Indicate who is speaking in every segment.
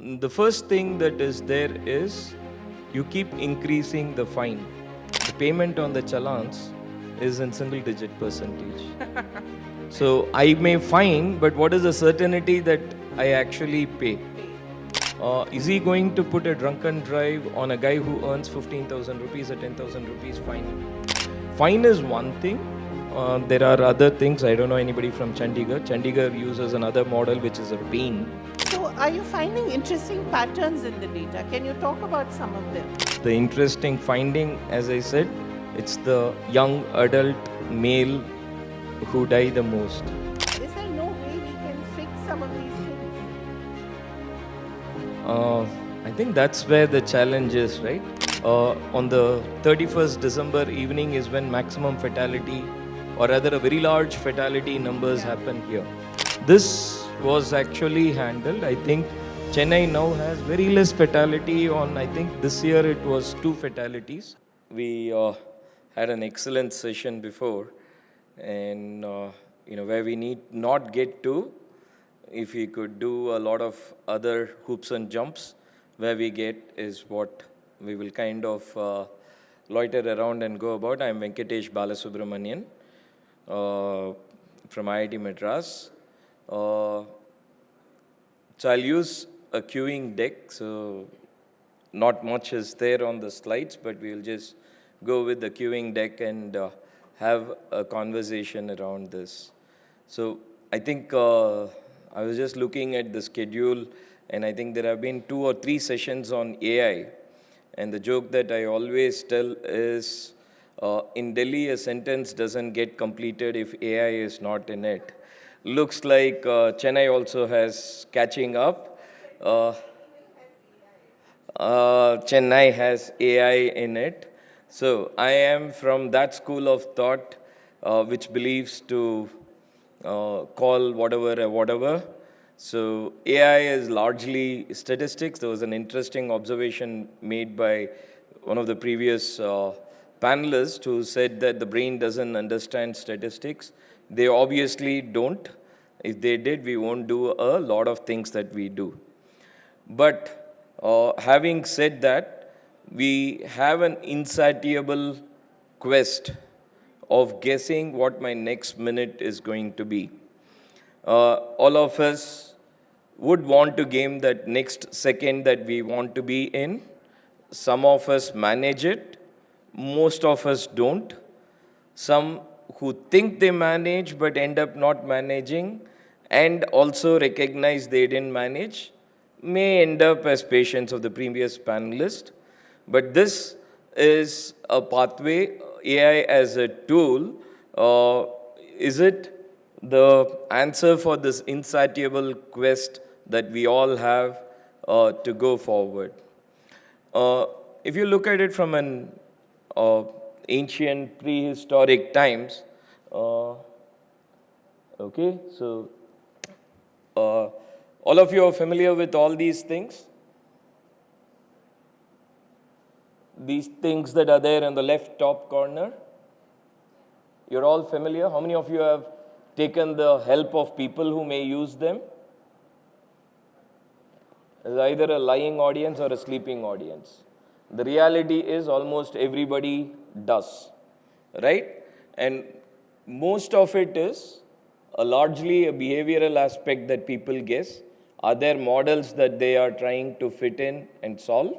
Speaker 1: the first thing that is there is you keep increasing the fine. The payment on the challans is in single digit percentage. So I may fine, but what is the certainty that I actually pay? Is he going to put a drunken drive on a guy who earns 15,000 rupees or 10,000 rupees fine? Fine is one thing. There are other things. I don't know anybody from Chandigarh. Chandigarh uses another model which is a pain.
Speaker 2: So are you finding interesting patterns in the data? Can you talk about some of them?
Speaker 1: The interesting finding, as I said, it's the young adult male who die the most.
Speaker 2: Is there no way we can fix some of these things?
Speaker 1: I think that's where the challenge is, right? On the 31st December evening is when maximum fatality, or rather a very large fatality numbers happen here. This was actually handled. I think Chennai now has very less fatality on, I think this year it was 2 fatalities. We had an excellent session before, and where we need not get to, if we could do a lot of other hoops and jumps, where we get is what we will kind of loiter around and go about. I'm Venkatesh Balasubramanian from IIT Madras. So I'll use a queuing deck, so not much is there on the slides, but we'll just go with the queuing deck and have a conversation around this. So I think I was just looking at the schedule, and I think there have been 2 or 3 sessions on AI. And the joke that I always tell is, in Delhi, a sentence doesn't get completed if AI is not in it. Looks like Chennai also has catching up. Chennai has AI in it. So I am from that school of thought which believes to call whatever a whatever. So AI is largely statistics. There was an interesting observation made by one of the previous panelists who said that the brain doesn't understand statistics. They obviously don't. If they did, we won't do a lot of things that we do. But having said that, we have an insatiable quest of guessing what my next minute is going to be. All of us would want to game that next second that we want to be in. Some of us manage it. Most of us don't. Some who think they manage but end up not managing and also recognize they didn't manage may end up as patients of the previous panelist. But this is a pathway, AI as a tool. Is it the answer for this insatiable quest that we all have to go forward? If you look at it from an ancient prehistoric times, okay, so all of you are familiar with all these things? These things that are there in the left top corner? You're all familiar? How many of you have taken the help of people who may use them? There's either a lying audience or a sleeping audience. The reality is almost everybody does, right? And most of it is largely a behavioral aspect that people guess. Are there models that they are trying to fit in and solve?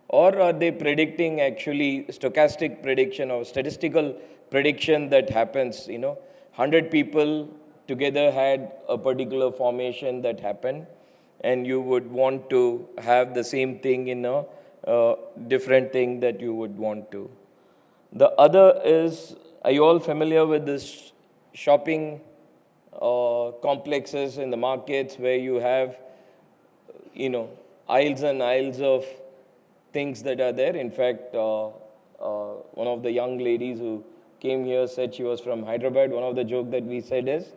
Speaker 1: Or are they predicting actually stochastic prediction or statistical prediction that happens? 100 people together had a particular formation that happened, and you would want to have the same thing in a different thing that you would want to. The other is, are you all familiar with this shopping complexes in the markets where you have, aisles and aisles of things that are there? In fact, one of the young ladies who came here said she was from Hyderabad. One of the jokes that we said is,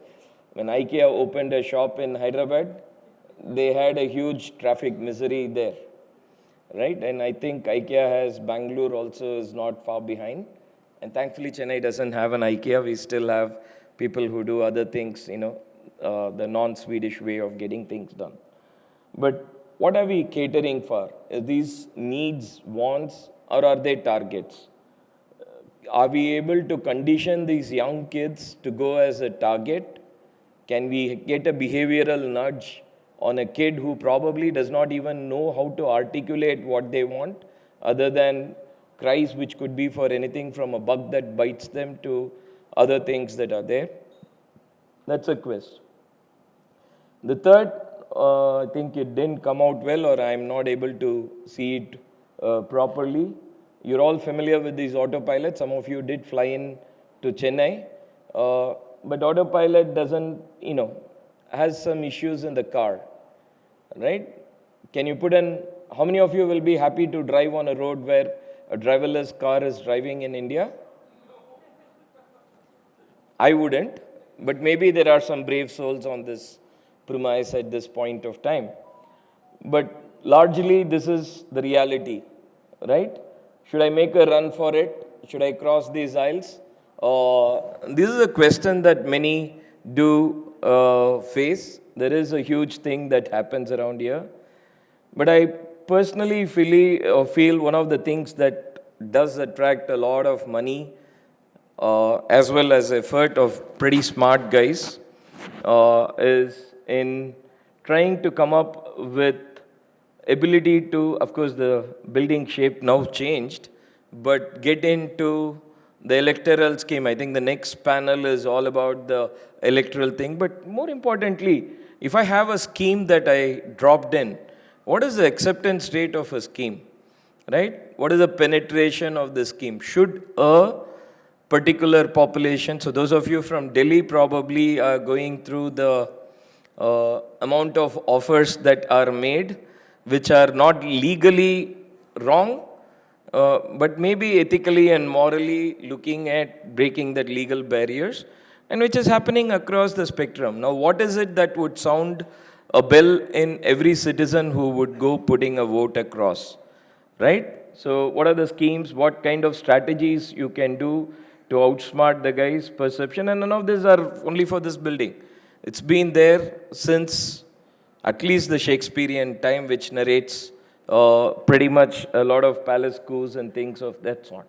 Speaker 1: when IKEA opened a shop in Hyderabad, they had a huge traffic misery there, right? And I think IKEA has, Bangalore also is not far behind. And thankfully, Chennai doesn't have an IKEA. We still have people who do other things, the non-Swedish way of getting things done. But what are we catering for? Are these needs, wants, or are they targets? Are we able to condition these young kids to go as a target? Can we get a behavioral nudge on a kid who probably does not even know how to articulate what they want, other than cries which could be for anything from a bug that bites them to other things that are there? That's a quest. The third, I think it didn't come out well, or I'm not able to see it properly. You're all familiar with these autopilots. Some of you did fly in to Chennai. But autopilot doesn't, has some issues in the car, right? Can you put in, how many of you will be happy to drive on a road where a driverless car is driving in India? I wouldn't, but maybe there are some brave souls on this premise at this point of time. But largely, this is the reality, right? Should I make a run for it? Should I cross these aisles? This is a question that many do face. There is a huge thing that happens around here. But I personally feel one of the things that does attract a lot of money as well as effort of pretty smart guys is in trying to come up with ability to, of course, the building shape now changed, but get into the electoral scheme. I think the next panel is all about the electoral thing. But more importantly, if I have a scheme that I dropped in, what is the acceptance rate of a scheme, right? What is the penetration of the scheme? Should a particular population, so those of you from Delhi probably are going through the amount of offers that are made, which are not legally wrong, but maybe ethically and morally looking at breaking that legal barriers, and which is happening across the spectrum. Now, what is it that would sound a bell in every citizen who would go putting a vote across, right? So what are the schemes? What kind of strategies you can do to outsmart the guy's perception? And none of these are only for this building. It's been there since at least the Shakespearean time, which narrates pretty much a lot of palace coups and things of that sort.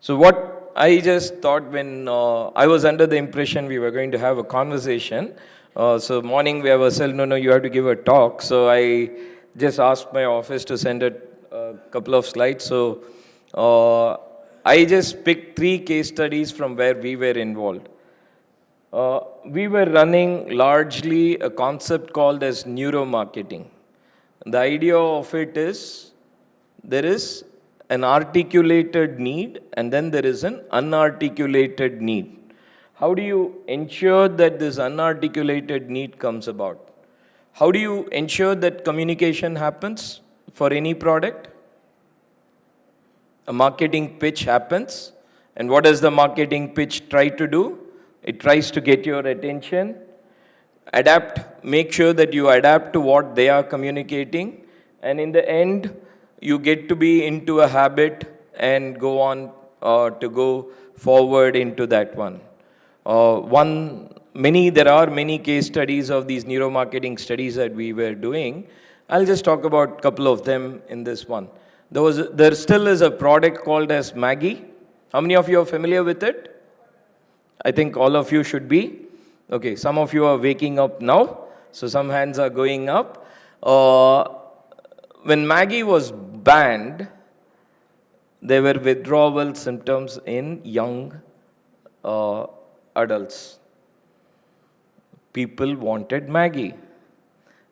Speaker 1: So what I just thought when I was under the impression we were going to have a conversation, so morning we have a cell, no, you have to give a talk. So I just asked my office to send a couple of slides. So I just picked 3 case studies from where we were involved. We were running largely a concept called as neuromarketing. The idea of it is there is an articulated need and then there is an unarticulated need. How do you ensure that this unarticulated need comes about? How do you ensure that communication happens for any product? A marketing pitch happens. And what does the marketing pitch try to do? It tries to get your attention, make sure that you adapt to what they are communicating, and in the end, you get to be into a habit and go on to go forward into that one. There are many case studies of these neuromarketing studies that we were doing. I'll just talk about a couple of them in this one. There still is a product called as Maggie. How many of you are familiar with it? I think all of you should be. Okay, some of you are waking up now, so some hands are going up. When Maggie was banned, there were withdrawal symptoms in young adults. People wanted Maggie.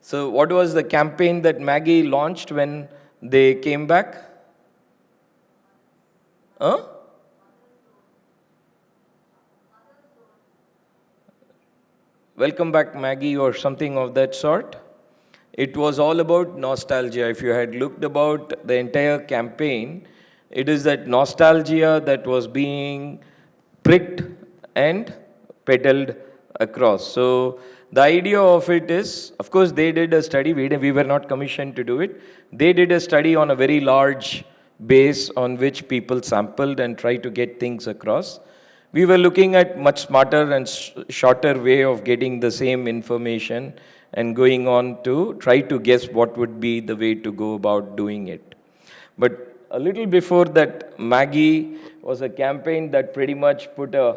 Speaker 1: So what was the campaign that Maggie launched when they came back? Welcome back, Maggie, or something of that sort. It was all about nostalgia. If you had looked about the entire campaign, it is that nostalgia that was being pricked and peddled across. So the idea of it is, of course, they did a study. We were not commissioned to do it. They did a study on a very large base on which people sampled and tried to get things across. We were looking at much smarter and shorter way of getting the same information and going on to try to guess what would be the way to go about doing it. But a little before that, Maggie was a campaign that pretty much put an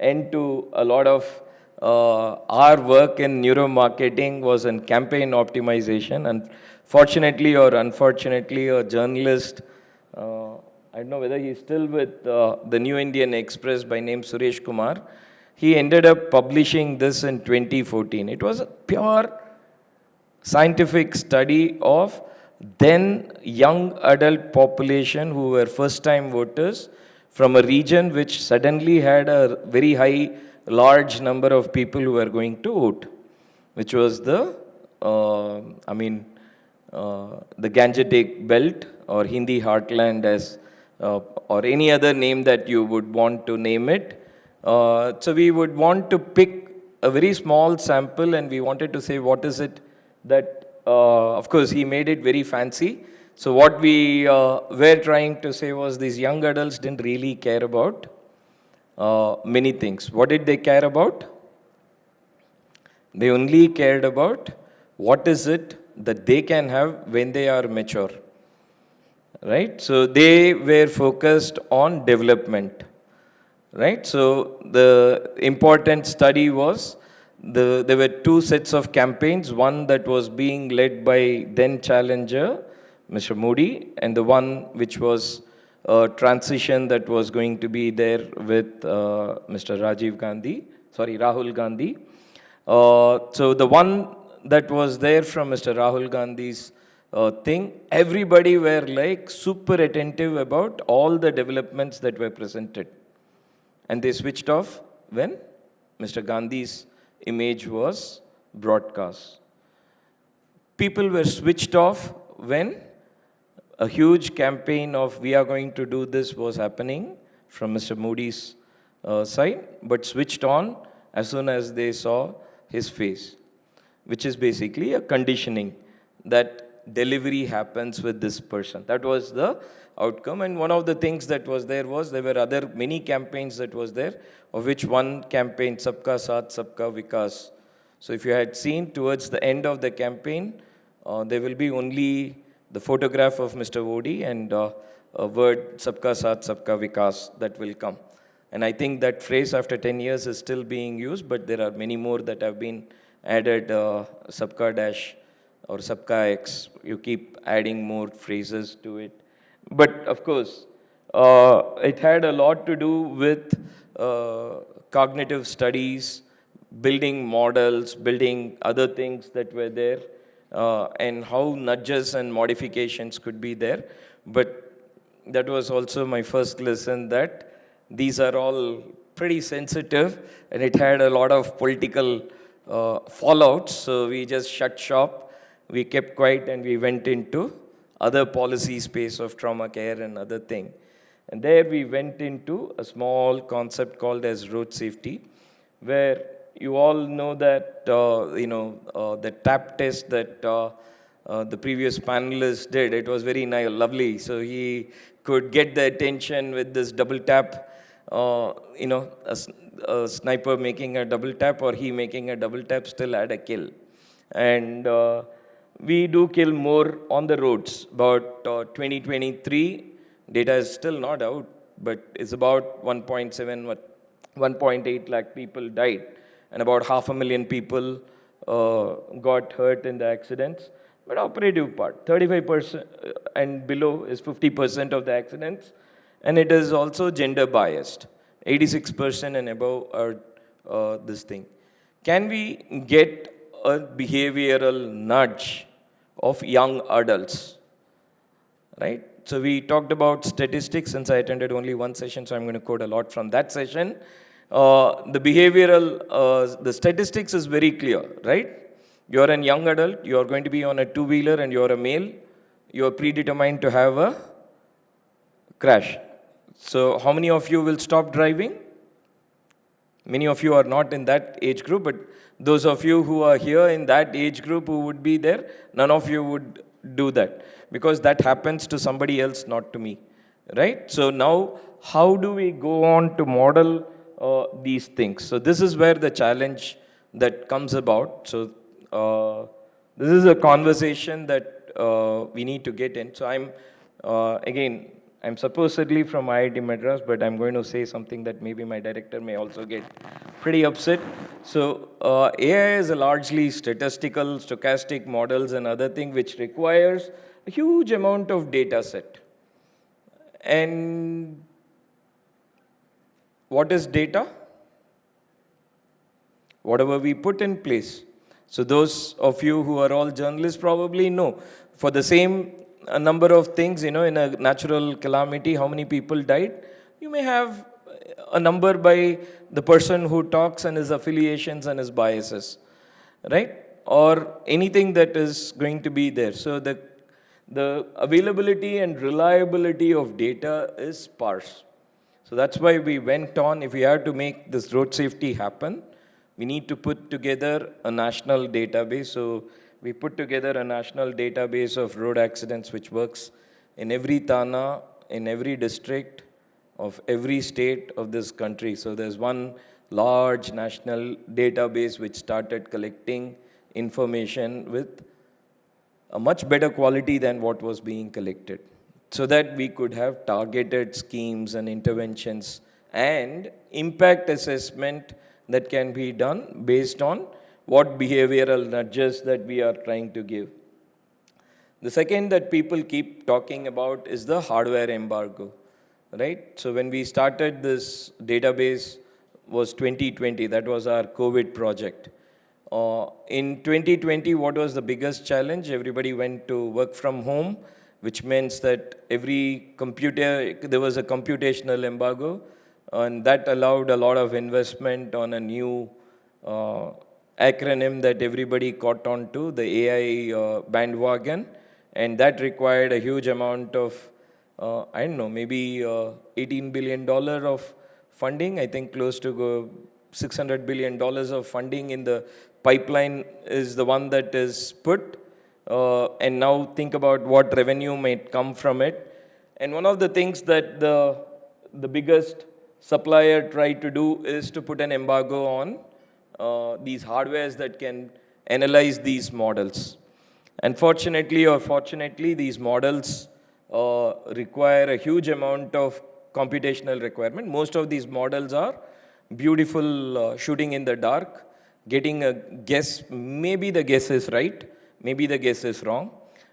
Speaker 1: end to a lot of our work in neuromarketing was in campaign optimization. And fortunately or unfortunately, a journalist, I don't know whether he's still with the New Indian Express by name Suresh Kumar, he ended up publishing this in 2014. It was a pure scientific study of then young adult population who were first time voters from a region which suddenly had a very high, large number of people who were going to vote, which was the Gangetic Belt or Hindi Heartland as or any other name that you would want to name it. So we would want to pick a very small sample and we wanted to say what is it that, of course, he made it very fancy. So what we were trying to say was these young adults didn't really care about many things. What did they care about? They only cared about what is it that they can have when they are mature. Right? So they were focused on development. Right? So the important study was there were two sets of campaigns, one that was being led by then challenger, Mr. Modi, and the one which was a transition that was going to be there with Mr. Rahul Gandhi. So the one that was there from Mr. Rahul Gandhi's thing, everybody were like super attentive about all the developments that were presented. And they switched off when Mr. Gandhi's image was broadcast. People were switched off when a huge campaign of we are going to do this was happening from Mr. Modi's side, but switched on as soon as they saw his face, which is basically a conditioning that delivery happens with this person. That was the outcome. And one of the things that was there were other many campaigns that was there, of which one campaign, Sabka Saath, Sabka Vikas. So if you had seen towards the end of the campaign, there will be only the photograph of Mr. Modi and a word, Sabka Saath, Sabka Vikas, that will come. And I think that phrase after 10 years is still being used, but there are many more that have been added, Sabka Dash or Sabka X. You keep adding more phrases to it. But of course, it had a lot to do with cognitive studies, building models, building other things that were there, and how nudges and modifications could be there. But that was also my first lesson that these are all pretty sensitive, and it had a lot of political fallouts. So we just shut shop, we kept quiet, and we went into other policy space of trauma care and other thing. And there we went into a small concept called as road safety, where you all know that, the tap test that the previous panelist did, it was very nice, lovely. So he could get the attention with this double tap, a sniper making a double tap or he making a double tap still had a kill. And we do kill more on the roads. About 2023, data is still not out, but it's about 1.8 lakh people died. And about 500,000 people got hurt in the accidents. But operative part, 35% and below is 50% of the accidents. And it is also gender biased. 86% and above are this thing. Can we get a behavioral nudge of young adults? Right? So we talked about statistics. Since I attended only one session, so I'm going to quote a lot from that session. The behavioral, the statistics is very clear, right? You're a young adult, you're going to be on a two-wheeler and you're a male, you're predetermined to have a crash. So how many of you will stop driving? Many of you are not in that age group, but those of you who are here in that age group who would be there, none of you would do that because that happens to somebody else, not to me, right? So now, how do we go on to model these things? So this is where the challenge that comes about. So this is a conversation that we need to get in. So again, I'm supposedly from IIT Madras, but I'm going to say something that maybe my director may also get pretty upset. So AI is a largely statistical, stochastic models and other thing which requires a huge amount of data set. And what is data? Whatever we put in place. So those of you who are all journalists probably know, for the same number of things, in a natural calamity, how many people died, you may have a number by the person who talks and his affiliations and his biases, right? Or anything that is going to be there. So the availability and reliability of data is sparse. So that's why we went on, if we have to make this road safety happen, we need to put together a national database. So we put together a national database of road accidents which works in every Thana, in every district of every state of this country. So there's one large national database which started collecting information with a much better quality than what was being collected, so that we could have targeted schemes and interventions and impact assessment that can be done based on what behavioral nudges that we are trying to give. The second that people keep talking about is the hardware embargo, right? So when we started this database was 2020, that was our COVID project. In 2020, what was the biggest challenge? Everybody went to work from home, which means that there was a computational embargo, and that allowed a lot of investment on a new acronym that everybody caught on to, the AI bandwagon, and that required a huge amount of, maybe $18 billion of funding. I think close to $600 billion of funding in the pipeline is the one that is put. And now think about what revenue might come from it. And one of the things that the biggest supplier tried to do is to put an embargo on these hardwares that can analyze these models. Unfortunately or fortunately, these models require a huge amount of computational requirement. Most of these models are beautiful shooting in the dark, getting a guess. Maybe the guess is right, maybe the guess is wrong,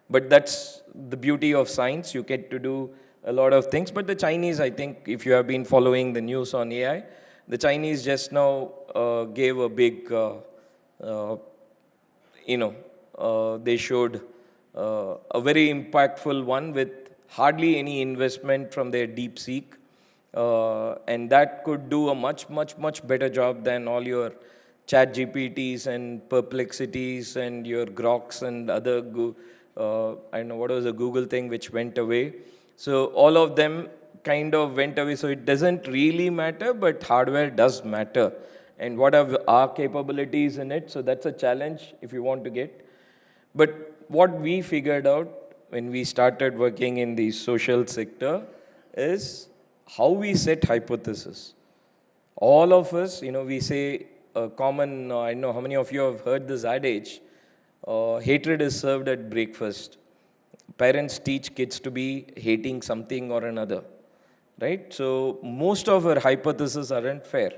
Speaker 1: but that's the beauty of science. You get to do a lot of things. But the Chinese, I think, if you have been following the news on AI, the Chinese just now gave a big, they showed a very impactful one with hardly any investment from their DeepSeek. And that could do a much, much, much better job than all your chat GPTs and perplexities and your Groks and other, I don't know, what was the Google thing which went away. So all of them kind of went away. So it doesn't really matter, but hardware does matter. And what are our capabilities in it? So that's a challenge if you want to get. But what we figured out when we started working in the social sector is how we set hypothesis. All of us, we say a common, I know how many of you have heard this adage, hatred is served at breakfast. Parents teach kids to be hating something or another, right? So most of our hypotheses aren't fair.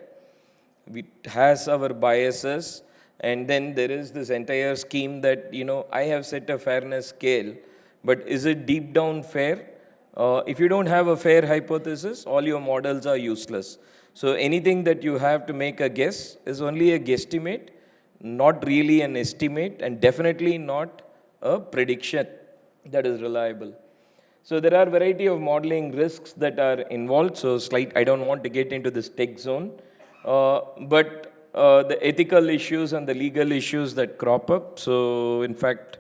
Speaker 1: It has our biases, and then there is this entire scheme that, I have set a fairness scale, but is it deep down fair? If you don't have a fair hypothesis, all your models are useless. So anything that you have to make a guess is only a guesstimate, not really an estimate, and definitely not a prediction that is reliable. So there are a variety of modeling risks that are involved. So I don't want to get into this tech zone, but the ethical issues and the legal issues that crop up. So in fact,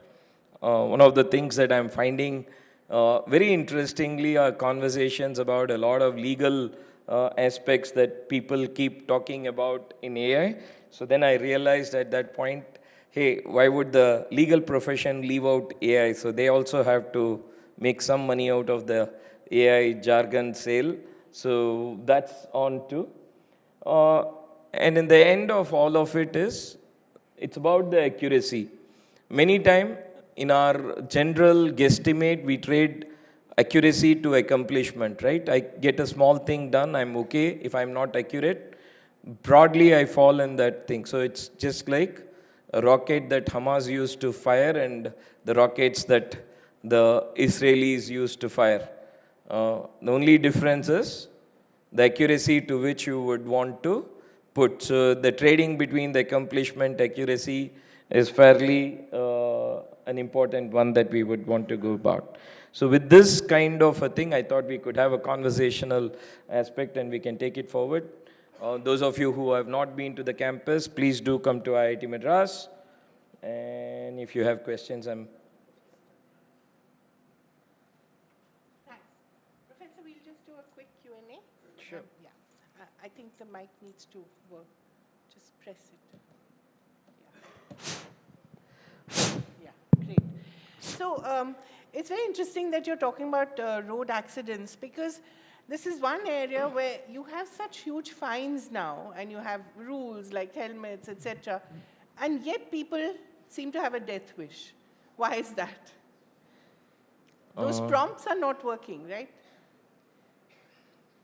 Speaker 1: one of the things that I'm finding very interestingly are conversations about a lot of legal aspects that people keep talking about in AI. So then I realized at that point, hey, why would the legal profession leave out AI? So they also have to make some money out of the AI jargon sale. So that's on too. And in the end of all of it is, It's about the accuracy. Many time in our general guesstimate, we trade accuracy to accomplishment, right? I get a small thing done, I'm okay. If I'm not accurate, broadly I fall in that thing. So it's just like a rocket that Hamas used to fire and the rockets that the Israelis used to fire. The only difference is the accuracy to which you would want to put. So the trading between the accomplishment accuracy is fairly an important one that we would want to go about. So with this kind of a thing, I thought we could have a conversational aspect and we can take it forward. Those of you who have not been to the campus, please do come to IIT Madras. And if you have questions,
Speaker 2: Thanks. Professor, we'll just do a quick Q&A.
Speaker 1: Sure.
Speaker 2: Yeah. I think the mic needs to work. Just press it. Yeah. Yeah, great. So it's very interesting that you're talking about road accidents, because this is one area where you have such huge fines now, and you have rules like helmets, etc., and yet people seem to have a death wish. Why is that? Those prompts are not working, right?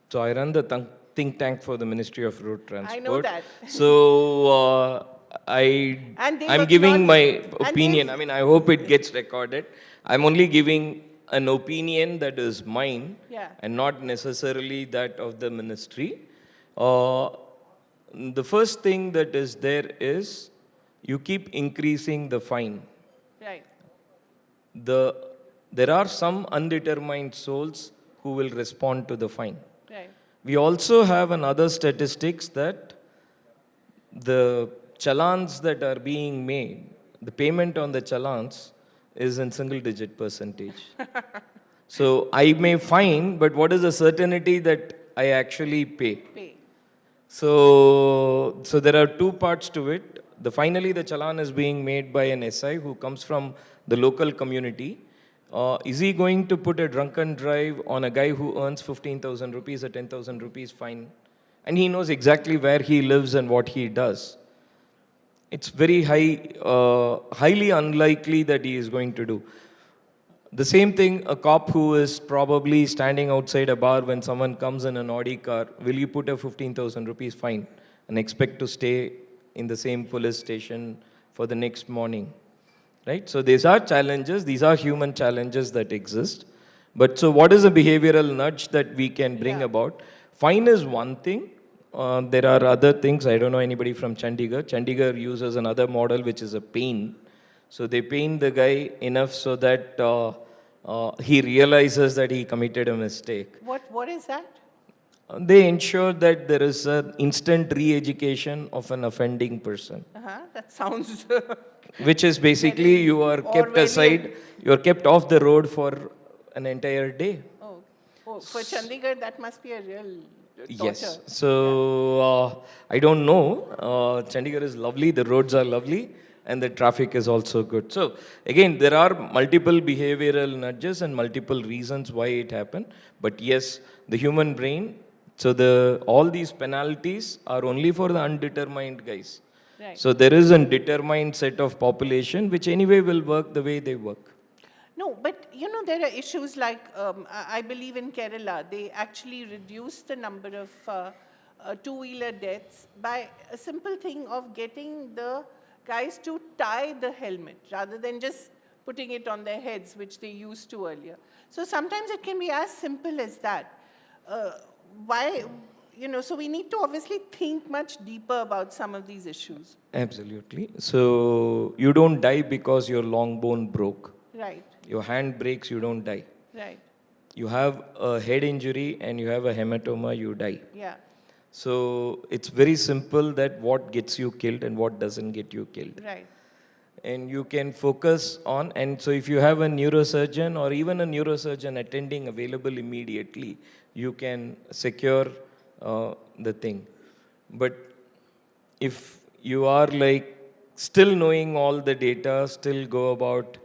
Speaker 1: So I run the think tank for the Ministry of Road Transport.
Speaker 2: I know that.
Speaker 1: So I'm giving my opinion. I mean, I hope it gets recorded. I'm only giving an opinion that is mine, and not necessarily that of the ministry. The first thing that is there is you keep increasing the fine.
Speaker 2: Right.
Speaker 1: There are some undetermined souls who will respond to the fine.
Speaker 2: Right.
Speaker 1: We also have another statistics that the challans that are being made, the payment on the challans is in single-digit percentage. So I may fine, but what is the certainty that I actually pay? So there are two parts to it. Finally, the challan is being made by an SI who comes from the local community. Is he going to put a drunken drive on a guy who earns 15,000 rupees or 10,000 rupees fine? And he knows exactly where he lives and what he does. It's very highly unlikely that he is going to do. The same thing, a cop who is probably standing outside a bar when someone comes in an Audi car, will you put a 15,000 rupees fine and expect to stay in the same police station for the next morning? Right? So these are challenges, these are human challenges that exist. But so what is a behavioral nudge that we can bring about? Fine is one thing. There are other things. I don't know anybody from Chandigarh. Chandigarh uses another model which is a pain. So they pain the guy enough so that he realizes that he committed a mistake.
Speaker 2: What is that?
Speaker 1: They ensure that there is an instant re-education of an offending person.
Speaker 2: That sounds...
Speaker 1: Which is basically you are kept aside, you are kept off the road for an entire day.
Speaker 2: Oh, for Chandigarh, that must be a real torture.
Speaker 1: Yes. So I don't know. Chandigarh is lovely, the roads are lovely, and the traffic is also good. So again, there are multiple behavioral nudges and multiple reasons why it happened. But yes, the human brain, so all these penalties are only for the undetermined guys.
Speaker 2: Right.
Speaker 1: So there is a determined set of population which anyway will work the way they work.
Speaker 2: No, but you know, there are issues like, I believe in Kerala, they actually reduced the number of two-wheeler deaths by a simple thing of getting the guys to tie the helmet rather than just putting it on their heads, which they used to earlier. So sometimes it can be as simple as that. Why? You know, so we need to obviously think much deeper about some of these issues.
Speaker 1: Absolutely. So you don't die because your long bone broke.
Speaker 2: Right.
Speaker 1: Your hand breaks, you don't die.
Speaker 2: Right.
Speaker 1: You have a head injury and you have a hematoma, you die.
Speaker 2: Yeah.
Speaker 1: So it's very simple that what gets you killed and what doesn't get you killed.
Speaker 2: Right.
Speaker 1: And you can focus on, and so if you have a neurosurgeon or even a neurosurgeon attending available immediately, you can secure the thing. But if you are like still knowing all the data, still go about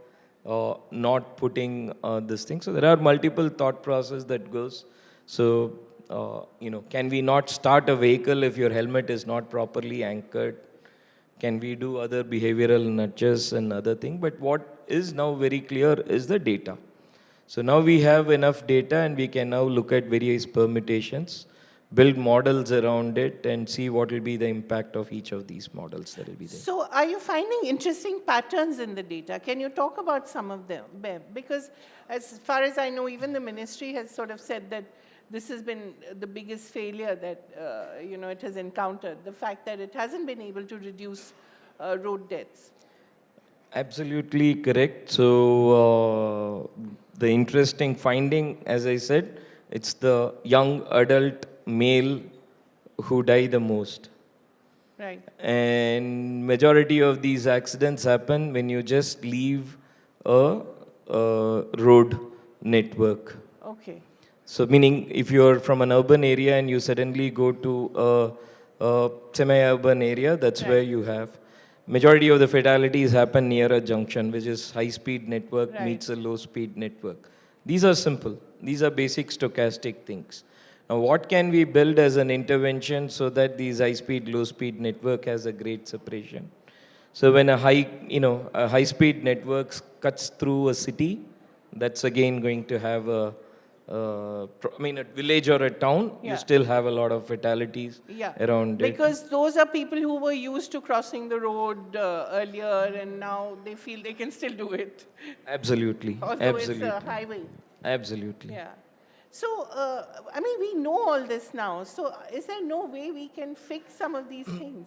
Speaker 1: not putting this thing. So there are multiple thought process that goes. So, you know, can we not start a vehicle if your helmet is not properly anchored? Can we do other behavioral nudges and other thing? But what is now very clear is the data. So now we have enough data and we can now look at various permutations, build models around it and see what will be the impact of each of these models that will be there.
Speaker 2: So are you finding interesting patterns in the data? Can you talk about some of them? Because as far as I know, even the ministry has sort of said that this has been the biggest failure that it has encountered, the fact that it hasn't been able to reduce road deaths.
Speaker 1: Absolutely correct. So the interesting finding, as I said, it's the young adult male who die the most.
Speaker 2: Right.
Speaker 1: And majority of these accidents happen when you just leave a road network.
Speaker 2: Okay.
Speaker 1: So meaning if you're from an urban area and you suddenly go to a semi-urban area, that's
Speaker 2: Right.
Speaker 1: where you have. Majority of the fatalities happen near a junction, which is high-speed network
Speaker 2: Right.
Speaker 1: meets a low-speed network. These are simple. These are basic stochastic things. Now, what can we build as an intervention so that these high-speed, low-speed network has a great separation? So when a high-speed network cuts through a city, that's again going to have a village or a town,
Speaker 2: Yeah.
Speaker 1: you still have a lot of fatalities around it.
Speaker 2: Because those are people who were used to crossing the road earlier and now they feel they can still do it.
Speaker 1: Absolutely.
Speaker 2: Although
Speaker 1: Absolutely.
Speaker 2: it's a highway.
Speaker 1: Absolutely.
Speaker 2: Yeah. So, we know all this now. So, is there no way we can fix some of these things?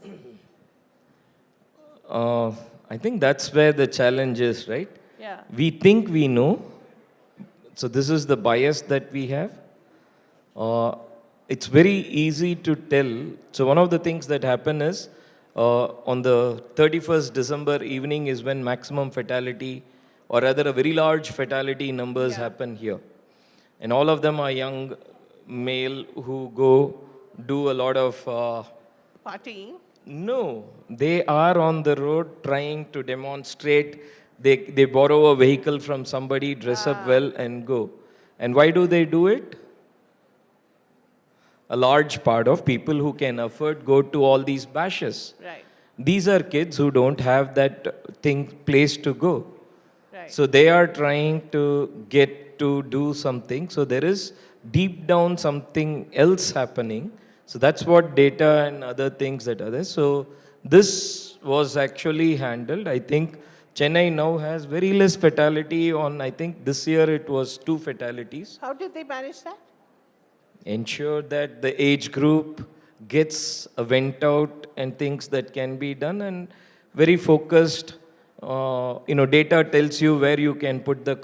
Speaker 1: I think that's where the challenge is, right?
Speaker 2: Yeah.
Speaker 1: We think we know. So this is the bias that we have. It's very easy to tell. So one of the things that happen is on the 31st December evening is when maximum fatality or rather a very large fatality numbers happen here. And all of them are young male who go do a lot of
Speaker 2: Partying?
Speaker 1: no, they are on the road trying to demonstrate. They borrow a vehicle from somebody, dress up well, and go. And why do they do it? A large part of people who can afford go to all these bashes.
Speaker 2: Right.
Speaker 1: These are kids who don't have that place to go.
Speaker 2: Right.
Speaker 1: So they are trying to get to do something. So there is deep down something else happening. So that's what data and other things that are there. So this was actually handled. I think Chennai now has very less fatality on, I think this year it was 2 fatalities.
Speaker 2: How did they manage that?
Speaker 1: Ensure that the age group gets a vent out and things that can be done and very focused. Data tells you where you can put the,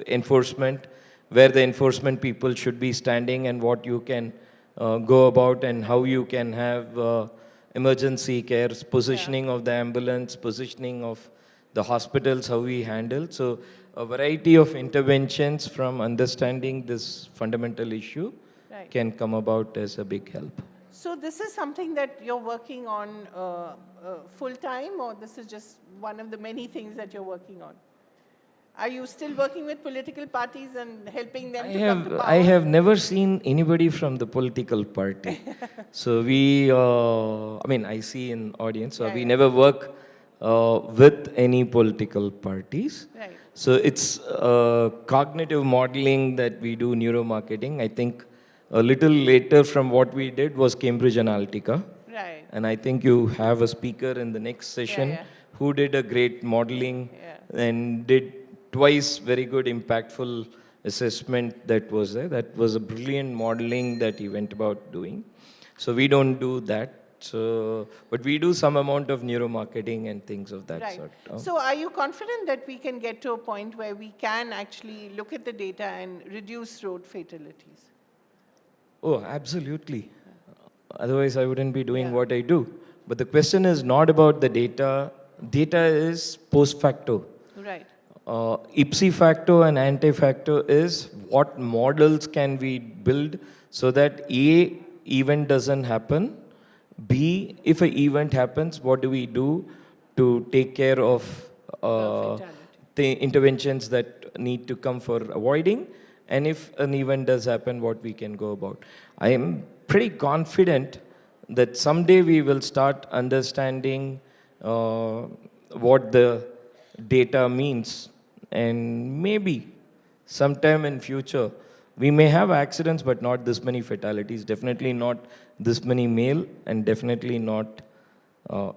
Speaker 1: enforcement, where the enforcement people should be standing and what you can go about and how you can have emergency care, positioning of the ambulance, positioning of the hospitals, how we handle. So a variety of interventions from understanding this fundamental issue can come about as a big help.
Speaker 2: So this is something that you're working on full-time, or this is just one of the many things that you're working on? Are you still working with political parties and helping them to come to power?
Speaker 1: I have never seen anybody from the political party. So I see in audience, so we never work with any political parties.
Speaker 2: Right.
Speaker 1: So it's cognitive modeling that we do neuromarketing. I think a little later from what we did was Cambridge Analytica.
Speaker 2: Right.
Speaker 1: And I think you have a speaker in the next session who did a great modeling and did twice very good impactful assessment that was there. That was a brilliant modeling that he went about doing. So we don't do that. So, but we do some amount of neuromarketing and things of that sort.
Speaker 2: So are you confident that we can get to a point where we can actually look at the data and reduce road fatalities?
Speaker 1: Oh, absolutely. Otherwise, I wouldn't be doing what I do. But the question is not about the data. Data is post facto.
Speaker 2: Right.
Speaker 1: Ipsi facto and ante facto is what models can we build so that A, event doesn't happen. B, if an event happens, what do we do to take care of the interventions that need to come for avoiding? And if an event does happen, what we can go about. I am pretty confident that someday we will start understanding what the data means, and maybe sometime in future we may have accidents but not this many fatalities, definitely not this many male, and definitely not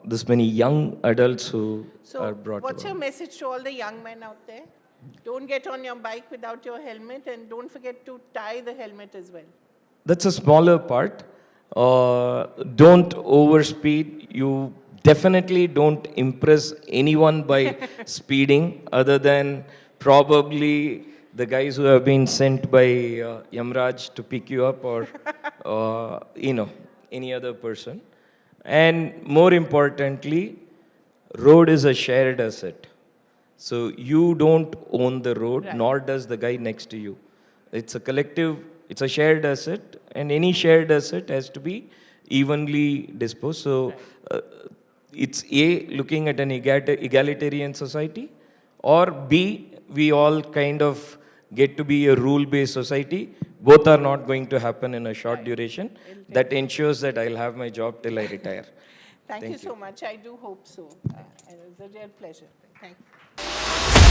Speaker 1: this many young adults who are
Speaker 2: So,
Speaker 1: brought
Speaker 2: what's your
Speaker 1: about.
Speaker 2: message to all the young men out there? Don't get on your bike without your helmet, and don't forget to tie the helmet as well.
Speaker 1: That's a smaller part. Don't overspeed. You definitely don't impress anyone by speeding, other than probably the guys who have been sent by Yamraj to pick you up, or any other person. And more importantly, road is a shared asset. So you don't own the road,
Speaker 2: Right.
Speaker 1: nor does the guy next to you. It's a collective, it's a shared asset, and any shared asset has to be evenly disposed. So it's A, looking at an egalitarian society, or B, we all kind of get to be a rule-based society. Both are not going to happen in a short duration. That ensures that I'll have my job till I retire.
Speaker 2: Thank you
Speaker 1: Thank you.
Speaker 2: so much. I do hope so. It was a real pleasure. Thank you.